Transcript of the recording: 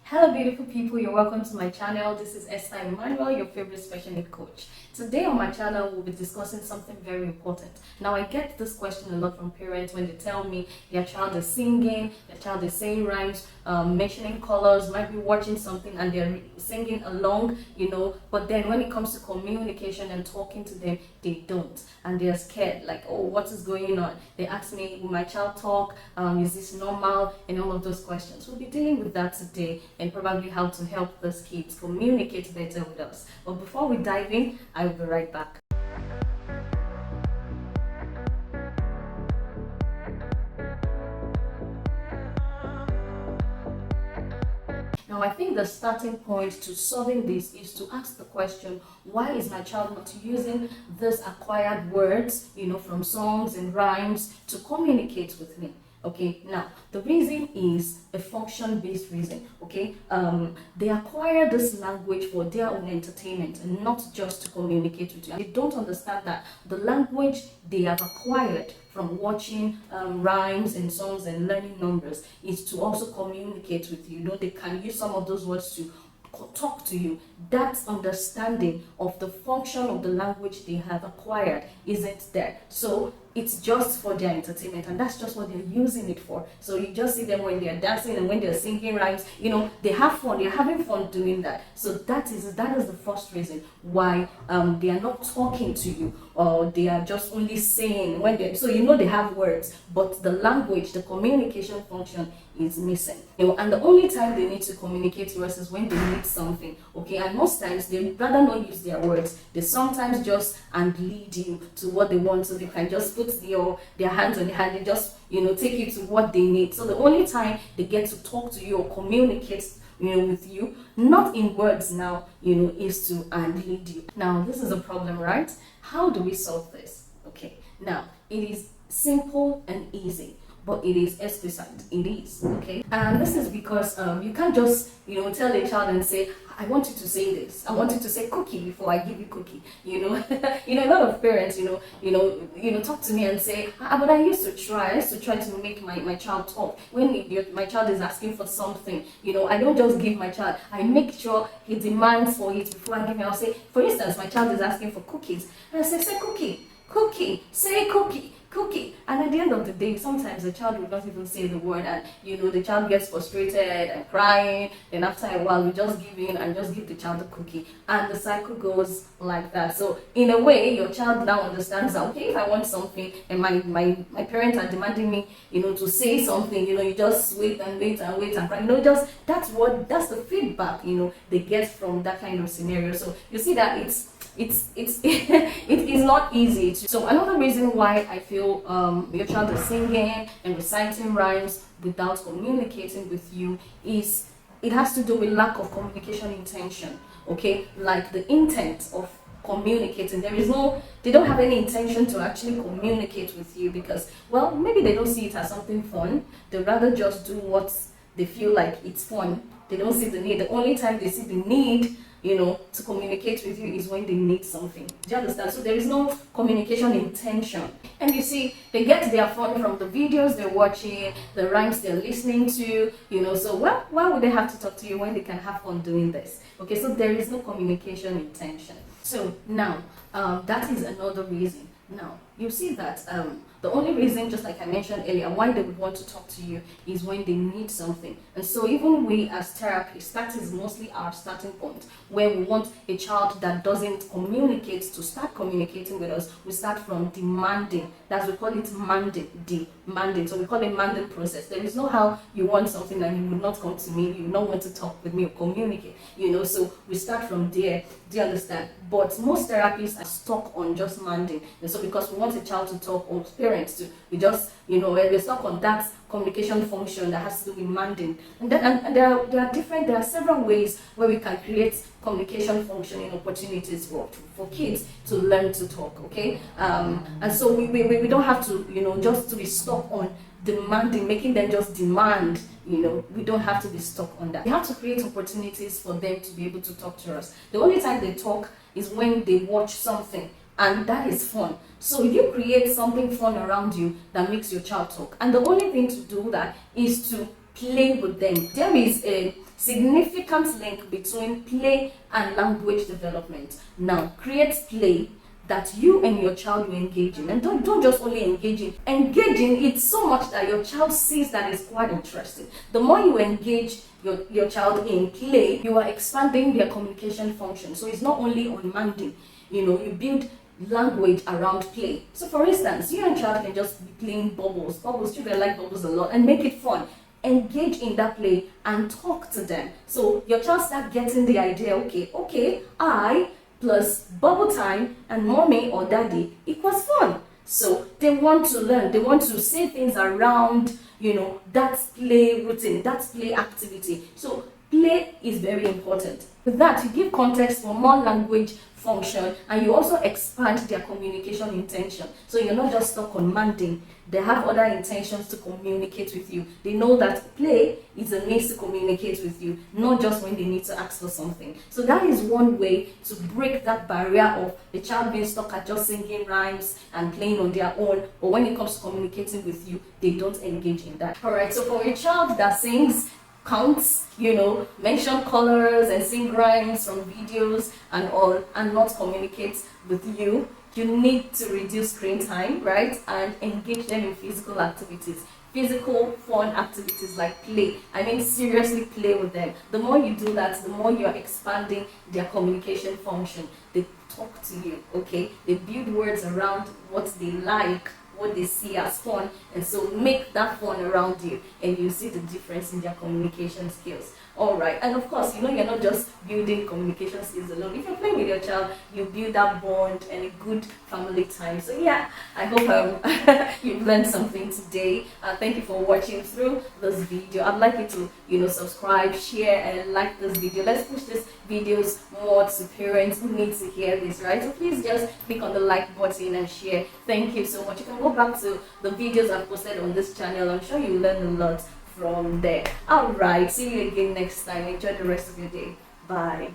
Hello beautiful people, you're welcome to my channel. This is Esther Emmanuel, your favorite special need coach. Today on my channel we'll be discussing something very important. Now I get this question a lot from parents when they tell me their child is singing, their child is saying rhymes, mentioning colors, might be watching something and they're singing along, but then when it comes to communication and talking to them, they don't, and they're scared, like, oh, what is going on? They ask me, will my child talk? Is this normal? And all of those questions. We'll be dealing with that today and probably how to help those kids communicate better with us. But before we dive in, I will be right back. Now, I think the starting point to solving this is to ask the question, why is my child not using these acquired words, from songs and rhymes to communicate with me? Okay, now the reason is a function-based reason. Okay, they acquire this language for their own entertainment and not just to communicate with you. They don't understand that the language they have acquired from watching rhymes and songs and learning numbers is to also communicate with you. They can use some of those words to talk to you. That understanding of the function of the language they have acquired isn't there. So it's just for their entertainment, and that's just what they're using it for. So you just see them when they're dancing and when they're singing rhymes, they have fun, they're having fun doing that. So that is the first reason why they are not talking to you, or they are just only saying when they they have words, but the language, the communication function is missing. And the only time they need to communicate to us is when they need something. Okay, and most times they rather not use their words. They sometimes just lead you to what they want, so they can just put their hands on your hand and just take you to what they need. So the only time they get to talk to you or communicate with you, not in words now, is to lead you. Now this is a problem, right? How do we solve this? Okay, now it is simple and easy, but it is exquisite. It is, okay? And this is because you can't just tell a child and say, I want you to say this. I want you to say cookie before I give you cookie. A lot of parents, talk to me and say, but I used to try to make my child talk. When my child is asking for something, I don't just give my child. I make sure he demands for it before I give him. I'll say, for instance, my child is asking for cookies, and I say cookie, say cookie. And at the end of the day, sometimes the child will not even say the word, and the child gets frustrated and crying. Then after a while we just give in and just give the child a cookie, and the cycle goes like that. So in a way, your child now understands that, okay, if I want something and my parents are demanding me to say something, you just wait and cry. That's the feedback they get from that kind of scenario. So you see that it's it is not easy so another reason why I feel your child is singing and reciting rhymes without communicating with you is it has to do with lack of communication intention. Okay, like the intent of communicating, they don't have any intention to actually communicate with you, because, well, maybe they don't see it as something fun. They rather just do what they feel like it's fun. They don't see the need. The only time they see the need to communicate with you is when they need something. Do you understand? So there is no communication intention. And you see, they get their fun from the videos they're watching, the rhymes they're listening to, so why would they have to talk to you when they can have fun doing this? Okay, so there is no communication intention. So now, that is another reason. Now, you see that the only reason, just like I mentioned earlier, why they would want to talk to you is when they need something. And so even we as therapists, that is mostly our starting point, where we want a child that doesn't communicate to start communicating with us. We start from demanding. That's, we call it manding. So we call it manding process. There is no how you want something and you would not come to me, you would not want to talk with me or communicate, so we start from there. Do you understand? But most therapists are stuck on just manding. And so because we want a child to talk, or parents to, we just, we're stuck on that communication function that has to do with manding. And there are several ways where we can create communication functioning opportunities for kids to learn to talk. Okay, and so we don't have to just to be stuck on demanding, making them just demand. We don't have to be stuck on that. We have to create opportunities for them to be able to talk to us. The only time they talk is when they watch something, and that is fun. So if you create something fun around you that makes your child talk, and the only thing to do that is to play with them. There is significant link between play and language development. Now, create play that you and your child will engage in, and don't just only engage in it so much that your child sees that it's quite interesting. The more you engage your child in play, you are expanding their communication function. So it's not only on manding, you build language around play. So for instance, you and child can just be playing bubbles. Children like bubbles a lot, and make it fun. Engage in that play and talk to them. So your child start getting the idea, okay, I plus bubble time and mommy or daddy equals fun. So they want to learn, they want to say things around, that play routine, that play activity. So play is very important. With that, you give context for more language function, and you also expand their communication intention. So you're not just stuck on manding. They have other intentions to communicate with you. They know that play is a means to communicate with you, not just when they need to ask for something. So that is one way to break that barrier of the child being stuck at just singing rhymes and playing on their own, but when it comes to communicating with you, they don't engage in that. Alright, so for a child that sings, counts, mention colors and sing rhymes from videos and all, and not communicate with you, you need to reduce screen time, right? And engage them in physical activities. Physical fun activities like play. I mean, seriously play with them. The more you do that, the more you're expanding their communication function. They talk to you, okay? They build words around what they like, what they see as fun, and so make that fun around you, and you see the difference in their communication skills. All right, and of course, you're not just building communication skills alone. If you're playing with your child, you build that bond and a good family time. So yeah, I hope you've learned something today. Thank you for watching through this video. I'd like you to subscribe, share, and like this video. Let's push this videos more to parents who need to hear this, right? So please just click on the like button and share. Thank you so much. You can go back to the videos I've posted on this channel. I'm sure you learn a lot from there. All right, see you again next time. Enjoy the rest of your day. Bye.